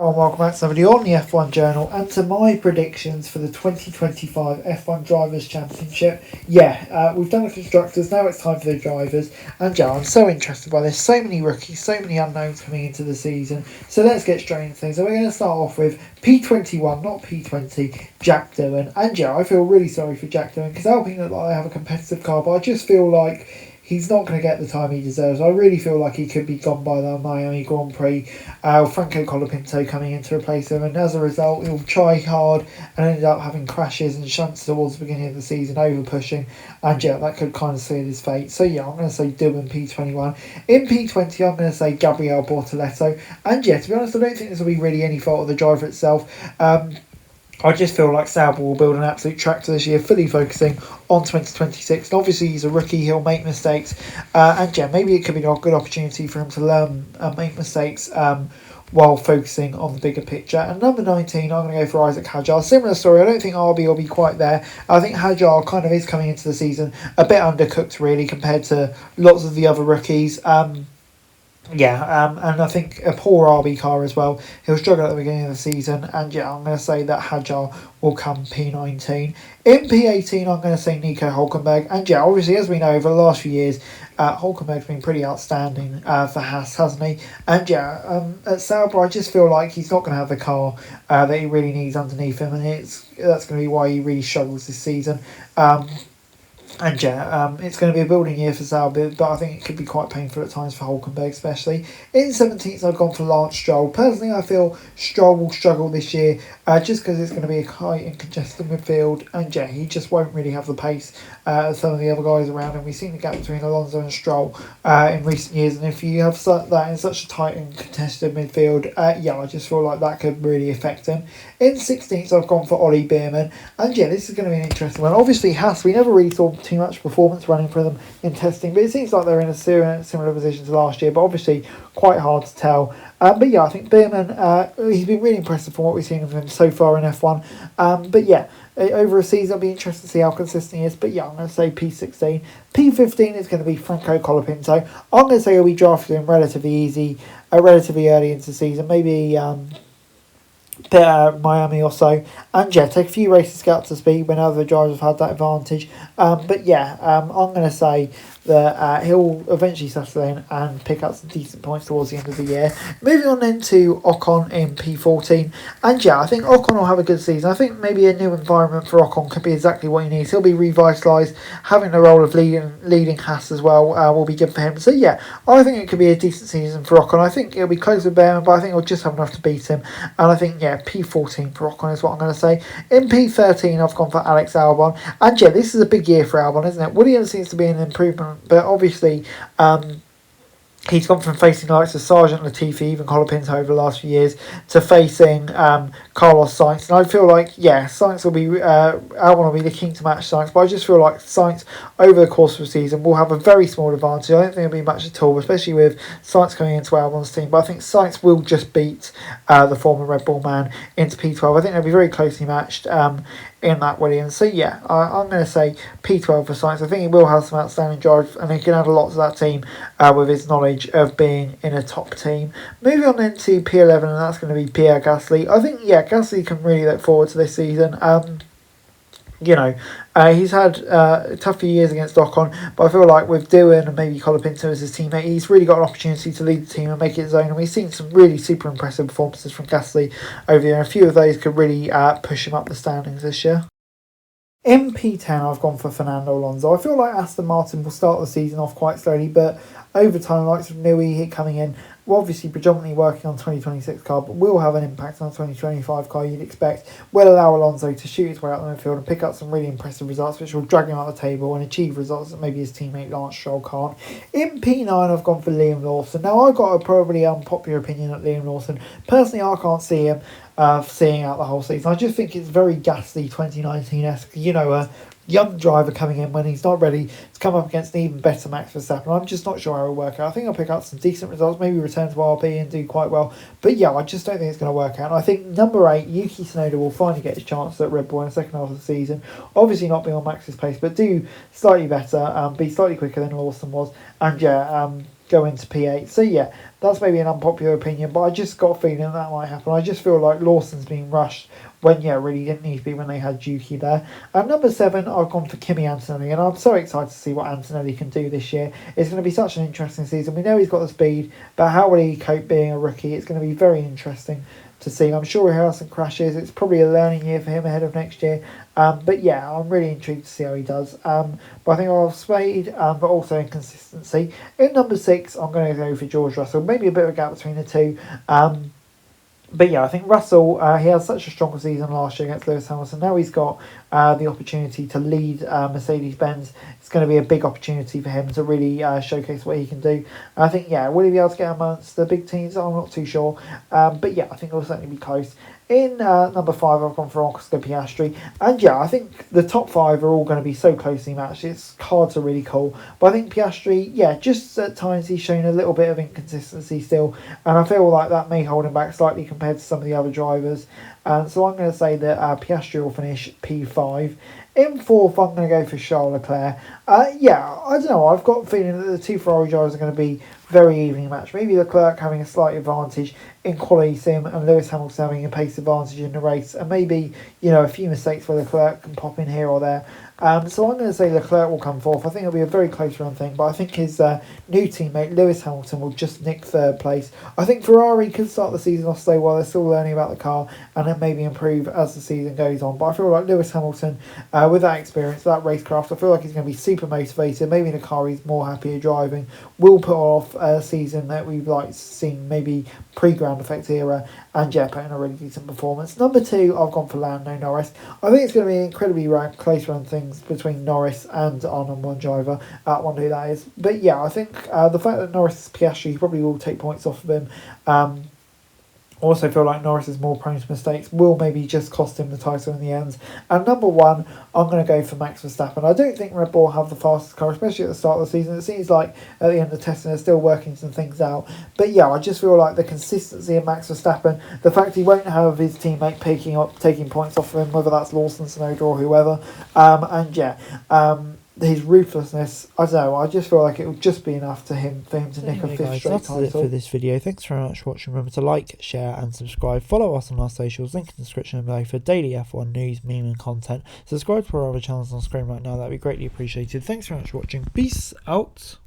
And welcome back to somebody on the F1 Journal and to my predictions for the 2025 F1 Drivers' Championship. We've done the constructors, now it's time for the drivers. And I'm so interested by this. So many rookies, so many unknowns coming into the season. So let's get straight into things. So we're going to start off with P21, not P20, Jack Doohan. And I feel really sorry for Jack Doohan because Alpine look like they have a competitive car, but I just feel like he's not going to get the time he deserves. I really feel like he could be gone by the Miami Grand Prix. Franco Colapinto coming in to replace him, and as a result, he'll try hard and ended up having crashes and shunts towards the beginning of the season, over pushing, and that could kind of seal his fate. So I'm going to say Doohan P21. In P20, I'm going to say Gabriel Bortoleto, and to be honest, I don't think this will be really any fault of the driver itself. I just feel like Sauber will build an absolute tractor this year, fully focusing on 2026. And obviously, he's a rookie, he'll make mistakes. Maybe it could be a good opportunity for him to learn and make mistakes while focusing on the bigger picture. And number 19, I'm going to go for Isaac Hadjar. Similar story, I don't think RB will be quite there. I think Hadjar kind of is coming into the season a bit undercooked, really, compared to lots of the other rookies. And I think a poor RB car as well. He'll struggle at the beginning of the season, and I'm going to say that Hadjar will come P19. In P18, I'm going to say Nico Hulkenberg, and obviously, as we know, over the last few years, Hulkenberg's been pretty outstanding for Haas, hasn't he? And at Sauber, I just feel like he's not going to have the car that he really needs underneath him, and that's going to be why he really struggles this season. It's going to be a building year for Sauber, but I think it could be quite painful at times for Hulkenberg, especially. In 17th, I've gone for Lance Stroll. Personally, I feel Stroll will struggle this year, just because it's going to be a tight and congested midfield, and he just won't really have the pace as some of the other guys around him. We've seen the gap between Alonso and Stroll in recent years, and if you have that in such a tight and contested midfield, I just feel like that could really affect him. In 16th, I've gone for Ollie Beerman, and this is going to be an interesting one. Obviously, Haas, we never really saw too much performance running for them in testing, but it seems like they're in a similar position to last year, but obviously quite hard to tell. I think Beerman, he's been really impressive from what we've seen of him so far in F1. Over a season, I'll be interested to see how consistent he is. But I'm going to say P16. P15 is going to be Franco Colapinto. I'm going to say he'll be drafted in relatively early into the season, maybe Miami or so, and take a few races to get up to speed when other drivers have had that advantage. I'm going to say that he'll eventually settle in and pick up some decent points towards the end of the year. Moving on then to Ocon in P14, and I think Ocon will have a good season. I think maybe a new environment for Ocon could be exactly what he needs. He'll be revitalised, having the role of leading Haas as well will be good for him. So I think it could be a decent season for Ocon. I think it'll be close with Behrman, but I think he'll just have enough to beat him. And I think P14 for Ocon is what I'm going to say. In P13, I've gone for Alex Albon, and this is a big year for Albon, isn't it? Williams seems to be an improvement, but obviously he's gone from facing the likes of Sargent, Latifi, even Colapinto over the last few years, to facing Carlos Sainz. And I feel like, Sainz will be, Albon will be looking to match Sainz, but I just feel like Sainz, over the course of the season, will have a very small advantage. I don't think it'll be much at all, especially with Sainz coming into Albon's team. But I think Sainz will just beat the former Red Bull man into P12. I think they'll be very closely matched in that Williams. So I'm going to say P12 for Sainz. I think he will have some outstanding drive, and he can add a lot to that team with his knowledge of being in a top team. Moving on then to P11, and that's going to be Pierre Gasly. I think Gasly can really look forward to this season. He's had a tough few years against Ocon, but I feel like with Doohan and maybe Colapinto as his teammate, he's really got an opportunity to lead the team and make it his own. And we've seen some really super impressive performances from Gasly over the year. A few of those could really push him up the standings this year. In P10, I've gone for Fernando Alonso. I feel like Aston Martin will start the season off quite slowly, but over time, like Newey coming in, we're obviously predominantly working on 2026 car, but will have an impact on the 2025 car, you'd expect. Will allow Alonso to shoot his way out the midfield and pick up some really impressive results, which will drag him out the table and achieve results that maybe his teammate Lance Stroll can't. In P9, I've gone for Liam Lawson. Now, I've got a probably unpopular opinion at Liam Lawson. Personally, I can't see him seeing out the whole season. I just think it's very Gasly 2019-esque. A young driver coming in when he's not ready to come up against an even better Max Verstappen. I'm just not sure how it'll work out. I think I'll pick up some decent results, maybe return to RB and do quite well. But I just don't think it's going to work out. And I think number 8, Yuki Tsunoda, will finally get his chance at Red Bull in the second half of the season. Obviously not be on Max's pace, but do slightly better, be slightly quicker than Lawson was. And go into P8. So That's maybe an unpopular opinion, but I just got a feeling that might happen. I just feel like Lawson's being rushed when, yeah, really didn't need to be when they had Juki there. At number 7, I've gone for Kimi Antonelli, and I'm so excited to see what Antonelli can do this year. It's going to be such an interesting season. We know he's got the speed, but how will he cope being a rookie? It's going to be very interesting to see. I'm sure he'll have some crashes. It's probably a learning year for him ahead of next year. But yeah, I'm really intrigued to see how he does. But I think I'll have speed, but also inconsistency. In number 6, I'm going to go for George Russell. Maybe a bit of a gap between the two. But yeah, I think Russell, he had such a strong season last year against Lewis Hamilton. Now he's got the opportunity to lead Mercedes-Benz. It's going to be a big opportunity for him to really showcase what he can do. And I think, yeah, will he be able to get amongst the big teams? I'm not too sure. But yeah, I think it'll certainly be close. In number 5, I've gone for Oscar Piastri. And yeah, I think the top 5 are all going to be so closely matched. It's hard to really call. But I think Piastri, yeah, just at times he's shown a little bit of inconsistency still. And I feel like that may hold him back slightly compared to some of the other drivers. So I'm going to say that Piastri will finish P5. In 4th, I'm going to go for Charles Leclerc. Yeah, I don't know. I've got a feeling that the two Ferrari drivers are going to be very evenly matched. Maybe Leclerc having a slight advantage in quality sim and Lewis Hamilton having a pace advantage in the race. And maybe, a few mistakes where Leclerc can pop in here or there. So I'm going to say Leclerc will come 4th. I think it'll be a very close run thing, but I think his new teammate Lewis Hamilton will just nick 3rd place. I think Ferrari could start the season off so well. They're still learning about the car and then maybe improve as the season goes on. But I feel like Lewis Hamilton, with that experience, that racecraft, I feel like he's going to be super motivated. Maybe in a car he's more happier driving. Will put off a season that we've seen maybe pre-ground effect era, and yeah, putting a really decent performance. Number 2, I've gone for Lando Norris. I think it's going to be an incredibly close run things between Norris and our number 1 driver. I wonder who that is. But yeah, I think the fact that Norris is Piastri, he probably will take points off of him. Also feel like Norris is more prone to mistakes, will maybe just cost him the title in the end. And number 1, I'm going to go for Max Verstappen. I don't think Red Bull have the fastest car, especially at the start of the season. It seems like at the end of testing they're still working some things out. But yeah, I just feel like the consistency of Max Verstappen, the fact he won't have his teammate taking points off of him, whether that's Lawson, Tsunoda or whoever. His ruthlessness, I don't know, I just feel like it would just be enough for him to nick a 5th straight title. That's it for this video. Thanks very much for watching. Remember to like, share and subscribe. Follow us on our socials, link in the description below for daily F1 news, meme and content. Subscribe to our other channels on screen right now, that'd be greatly appreciated. Thanks very much for watching. Peace out.